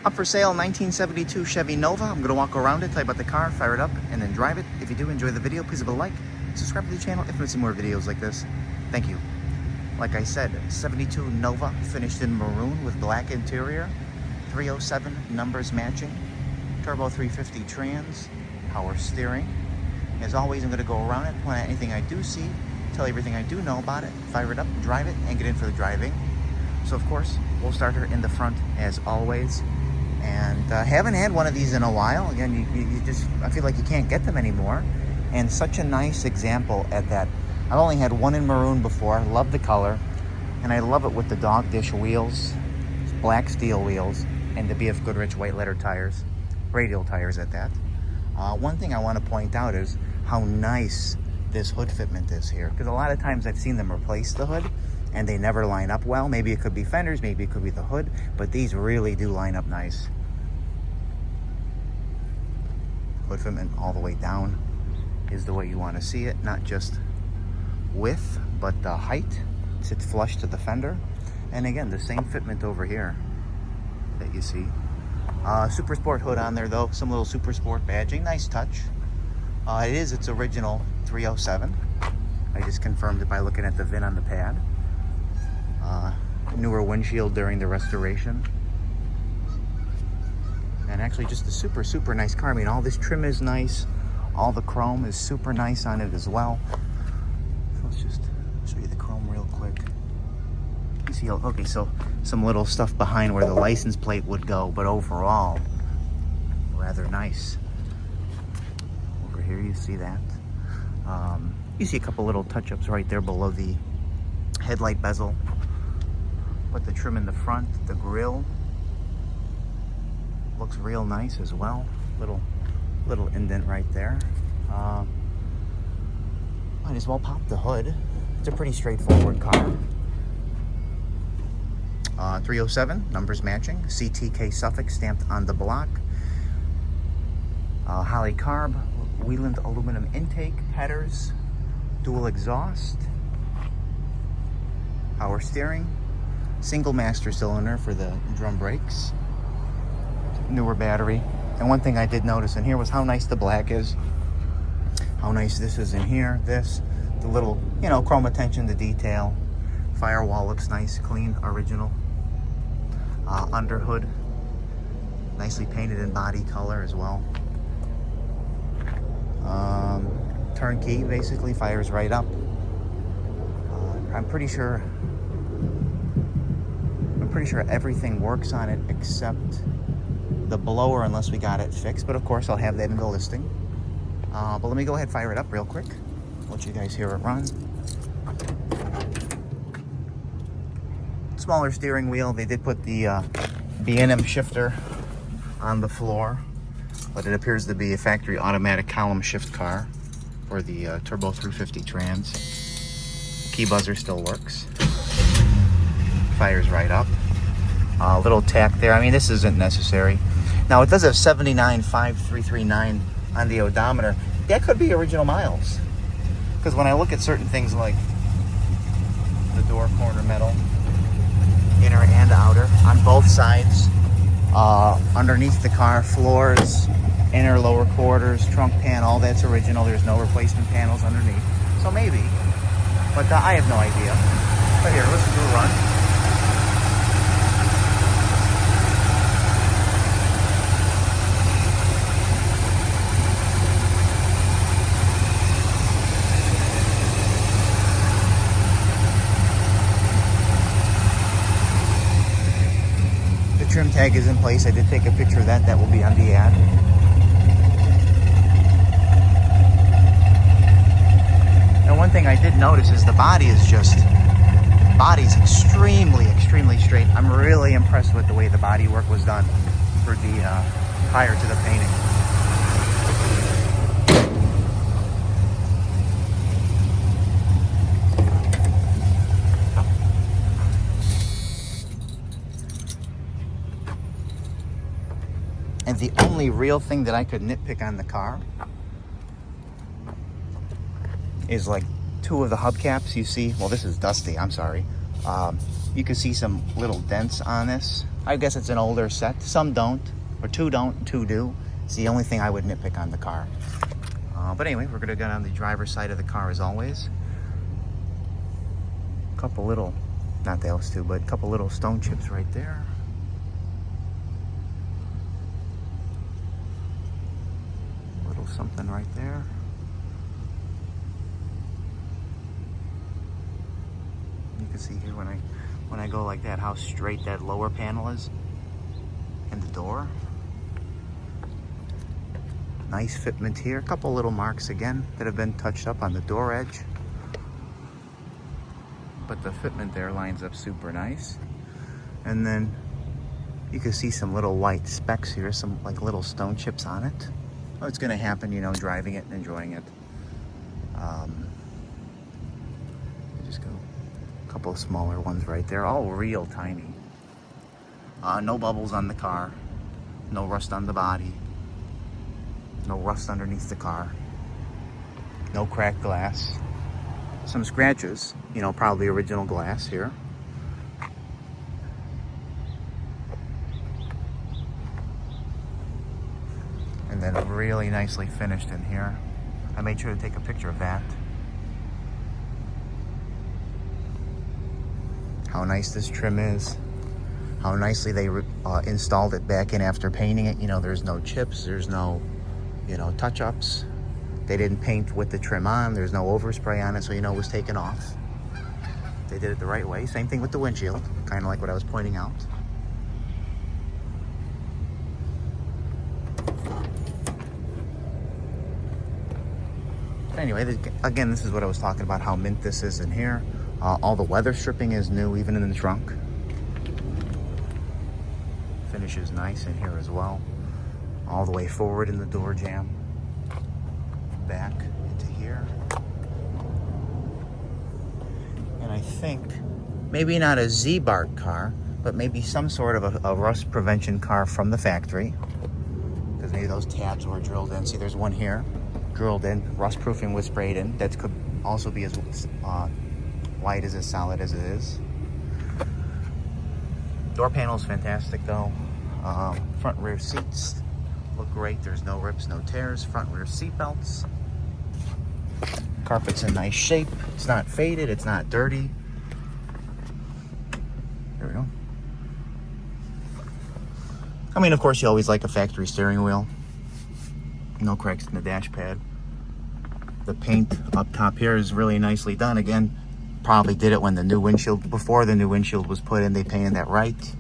Up for sale, 1972 Chevy Nova. I'm gonna walk around it, tell you about the car, fire it up, and then drive it. If you do enjoy the video, please leave a like, subscribe to the channel if you want to see more videos like this. Thank you. Like I said, 72 Nova, finished in maroon with black interior, 307 numbers matching, turbo 350 trans, power steering. As always, I'm gonna go around it, point out anything I do see, tell you everything I do know about it, fire it up, drive it, and get in for the driving. So of course, we'll start her in the front as always. And haven't had one of these in a while. Again, you just, I feel like you can't get them anymore. And such a nice example at that. I've only had one in maroon before. Love the color. And I love it with the dog dish wheels, black steel wheels, and the BF Goodrich white letter tires, radial tires at that. One thing I want to point out is how nice this hood fitment is here. Because a lot of times I've seen them replace the hood and they never line up well. Maybe it could be fenders, maybe it could be the hood, but these really do line up nice. Hood fitment all the way down is the way you want to see it, not just width, but the height. Sits flush to the fender. And again, the same fitment over here that you see. Super Sport hood on there though, some little Super Sport badging, nice touch. It is its original 307. I just confirmed it by looking at the VIN on the pad. Newer windshield during the restoration. And actually just a super nice car. I mean, all this trim is nice. All the chrome is super nice on it as well. So let's just show you the chrome real quick. You see, okay, so some little stuff behind where the license plate would go, but overall, rather nice. Over here you see that. You see a couple little touch-ups right there below the headlight bezel. But the trim in the front, the grille, looks real nice as well. Little indent right there. Might as well pop the hood. It's a pretty straightforward car. 307, numbers matching. CTK suffix stamped on the block. Holly carb, Wieland aluminum intake, headers, dual exhaust, power steering, single master cylinder for the drum brakes, newer battery. And one thing I did notice in here was how nice the black is. How nice this is in here. The little, chrome attention to detail. Firewall looks nice, clean, original. Under hood, nicely painted in body color as well. Turnkey basically fires right up. I'm pretty sure everything works on it except the blower, unless we got it fixed. But of course, I'll have that in the listing. But let me go ahead and fire it up real quick. Let you guys hear it run. Smaller steering wheel. They did put the B&M shifter on the floor, but it appears to be a factory automatic column shift car for the turbo 350 trans. Key buzzer still works. Fires right up. Little tack there. I mean, this isn't necessary. Now, it does have 79,5339 on the odometer. That could be original miles. Because when I look at certain things like the door corner metal, inner and outer, on both sides, underneath the car, floors, inner lower quarters, trunk pan, all that's original. There's no replacement panels underneath. So maybe, but I have no idea. But here, listen to it run. Trim tag is in place. I did take a picture of that. That will be on the ad. And one thing I did notice is the body's extremely straight. I'm really impressed with the way the body work was done for the prior to the painting. And the only real thing that I could nitpick on the car is like two of the hubcaps you see. Well, this is dusty, I'm sorry. You can see some little dents on this I guess it's an older set. Some don't, or two don't, two do. It's the only thing I would nitpick on the car. But anyway, we're gonna get on the driver's side of the car as always. A couple little, not those two, but a couple little stone chips right there. Little something right there. You can see here when I go like that, how straight that lower panel is in the door. Nice fitment here. A couple little marks again that have been touched up on the door edge. But the fitment there lines up super nice. And then you can see some little white specks here, some like little stone chips on it. Oh, it's gonna happen, you know, driving it and enjoying it. Just go a couple of smaller ones right there, all real tiny. No bubbles on the car, no rust on the body. No rust underneath the car. No cracked glass. Some scratches, you know, probably original glass here. And then really nicely finished in here. I made sure to take a picture of that. How nice this trim is. How nicely they installed it back in after painting it. You know, there's no chips, there's no, you know, touch-ups. They didn't paint with the trim on. There's no overspray on it, so you know it was taken off. They did it the right way. Same thing with the windshield, kind of like what I was pointing out. Anyway, again, this is what I was talking about, how mint this is in here. All the weather stripping is new, even in the trunk. Finish is nice in here as well. All the way forward in the door jamb, back into here. And I think maybe not a Z-Bark car, but maybe some sort of a rust prevention car from the factory, because maybe those tabs were drilled in. See, there's one here drilled in, rust proofing was sprayed in. That could also be as white as solid as it is. Door panel is fantastic though. Front rear seats look great. There's no rips, no tears. Front rear seat belts. Carpet's in nice shape. It's not faded, it's not dirty. There we go. I mean, of course, you always like a factory steering wheel. No cracks in the dash pad. The paint up top here is really nicely done. Again, probably did it when the new windshield, before the new windshield was put in, they painted that right.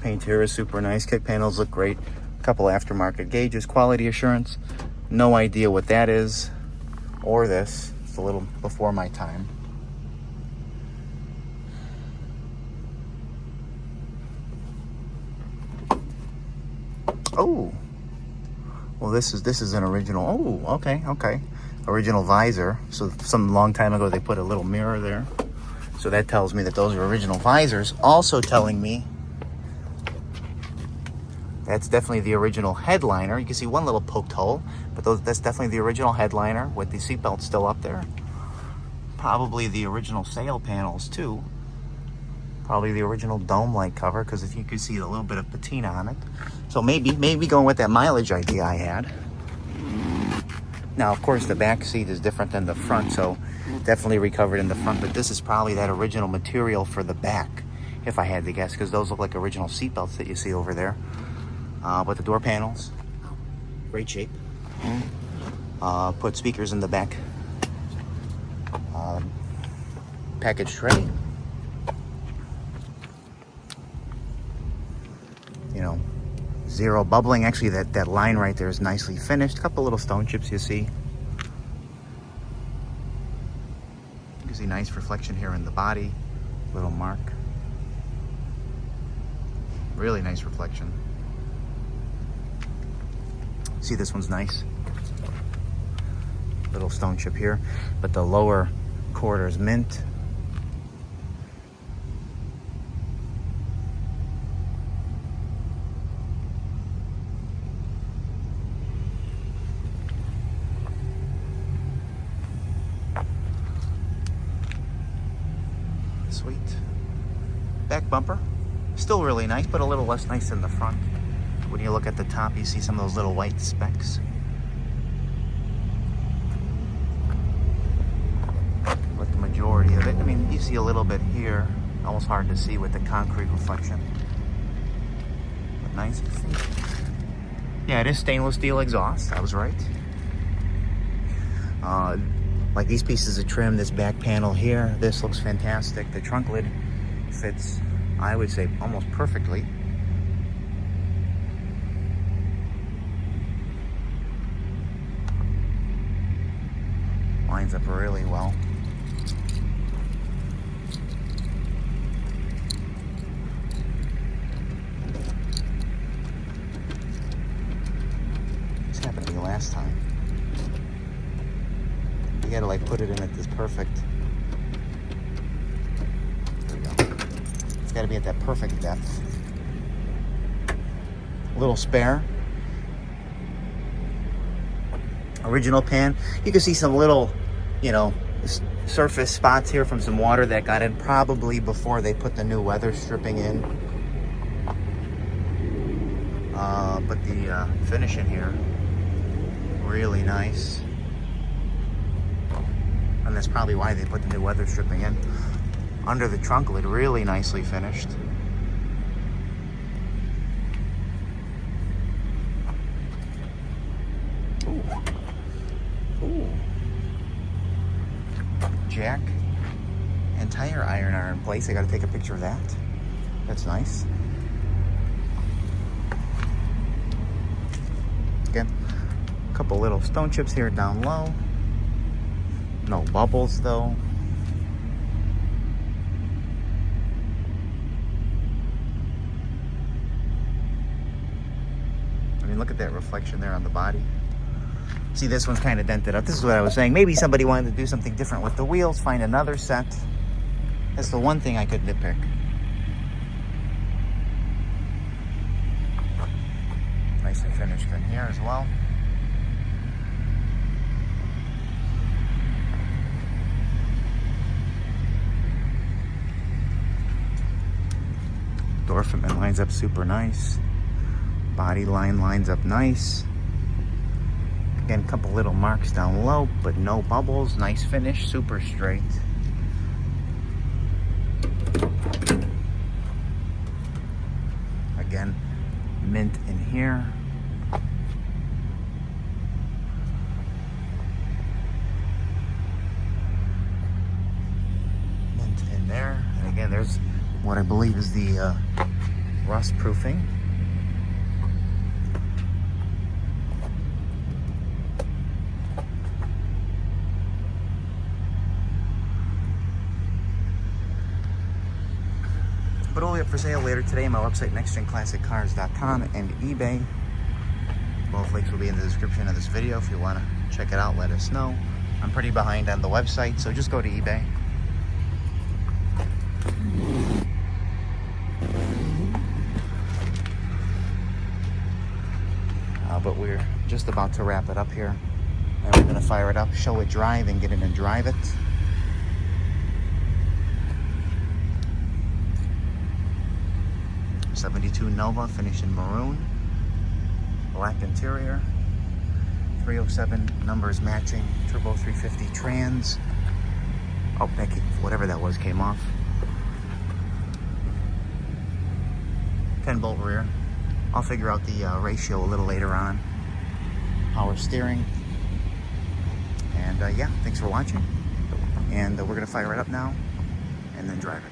Paint here is super nice. Kick panels look great. A couple aftermarket gauges, quality assurance. No idea what that is or this. It's a little before my time. Oh, well, this is an original. Oh, okay. Original visor. So some long time ago they put a little mirror there. So that tells me that those are original visors. Also telling me that's definitely the original headliner. You can see one little poked hole, but that's definitely the original headliner with the seatbelt still up there. Probably the original sail panels too. Probably the original dome light cover, because if you could see a little bit of patina on it. So maybe going with that mileage idea I had. Now, of course, the back seat is different than the front, so definitely recovered in the front, but this is probably that original material for the back, if I had to guess, because those look like original seat belts that you see over there. But the door panels, great shape. Put speakers in the back. Package tray. You know, zero bubbling. Actually, that line right there is nicely finished. A couple little stone chips you see. You can see nice reflection here in the body. Little mark. Really nice reflection. See, this one's nice. Little stone chip here, but the lower quarter is mint. Sweet. Back bumper, still really nice, but a little less nice than the front. When you look at the top, you see some of those little white specks. But the majority of it, I mean, you see a little bit here, almost hard to see with the concrete reflection. But nice. Yeah, it is stainless steel exhaust, I was right. Like these pieces of trim, this back panel here, this looks fantastic. The trunk lid fits, I would say, almost perfectly. Lines up really well. This happened to me last time. You gotta like put it in at this perfect. There we go. It's gotta be at that perfect depth. A little spare. Original pan. You can see some little, you know, surface spots here from some water that got in probably before they put the new weather stripping in. But the finish in here, really nice. And that's probably why they put the new weather stripping in. Under the trunk lid, really nicely finished. Ooh. Ooh. Jack and tire iron are in place. I gotta take a picture of that. That's nice. Again, a couple little stone chips here down low. No bubbles though. I mean, look at that reflection there on the body. See, this one's kind of dented up. This is what I was saying. Maybe somebody wanted to do something different with the wheels, find another set. That's the one thing I could nitpick. Nicely finished in here as well. Door fitment lines up super nice. Body line lines up nice. Again, a couple little marks down low, but no bubbles. Nice finish, super straight. Again, mint in here. Mint in there. And again, there's what I believe is the rust proofing. But only up for sale later today on my website, nextgenclassiccars.com and eBay. Both links will be in the description of this video. If you want to check it out, let us know. I'm pretty behind on the website, so just go to eBay. But we're just about to wrap it up here. And we're going to fire it up, show it drive, and get in and drive it. '72 Nova, finished in maroon. Black interior. 307 numbers matching. Turbo 350 trans. Oh, that came, whatever that was came off. 10-bolt rear. I'll figure out the ratio a little later on. Power steering. And yeah, thanks for watching. And we're gonna fire it up now and then drive it.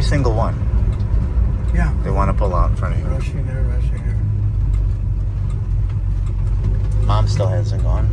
every single one. Yeah. They want to pull out in front of you. Rushing there, rushing there. Mom still hasn't gone.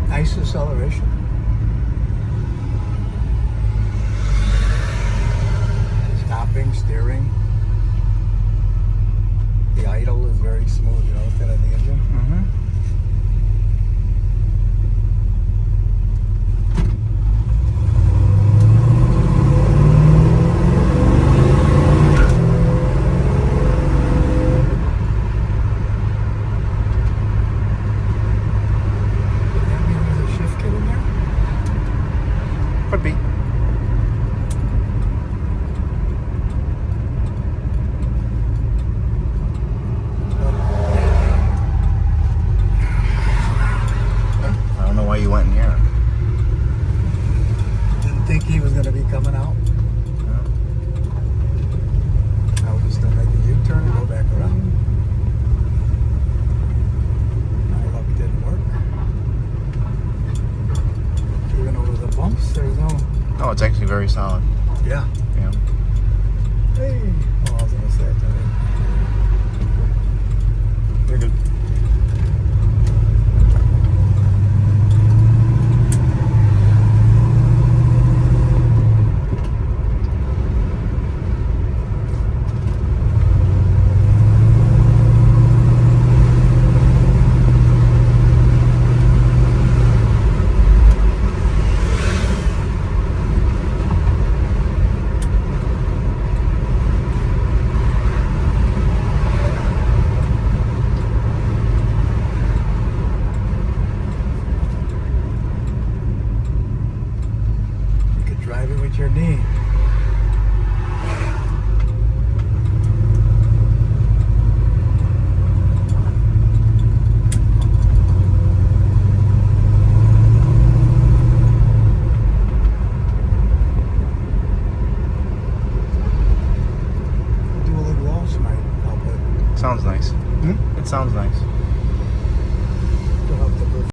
Nice acceleration. Stopping, steering. The idle is very smooth, you know, instead of the engine. Mm-hmm. That mean there's a shift kit in there? Could be. I don't know why you went in here. Didn't think he was going to be coming out. I was just going to make a U-turn and go back around. My luck didn't work. Even over the bumps, there's no... No, it's actually very solid. Yeah. Yeah. Hey. Oh, I was going to say it to him. You're good. You could drive it with your knee. Dual exhaust might help it. Sounds nice. Hmm? It sounds nice.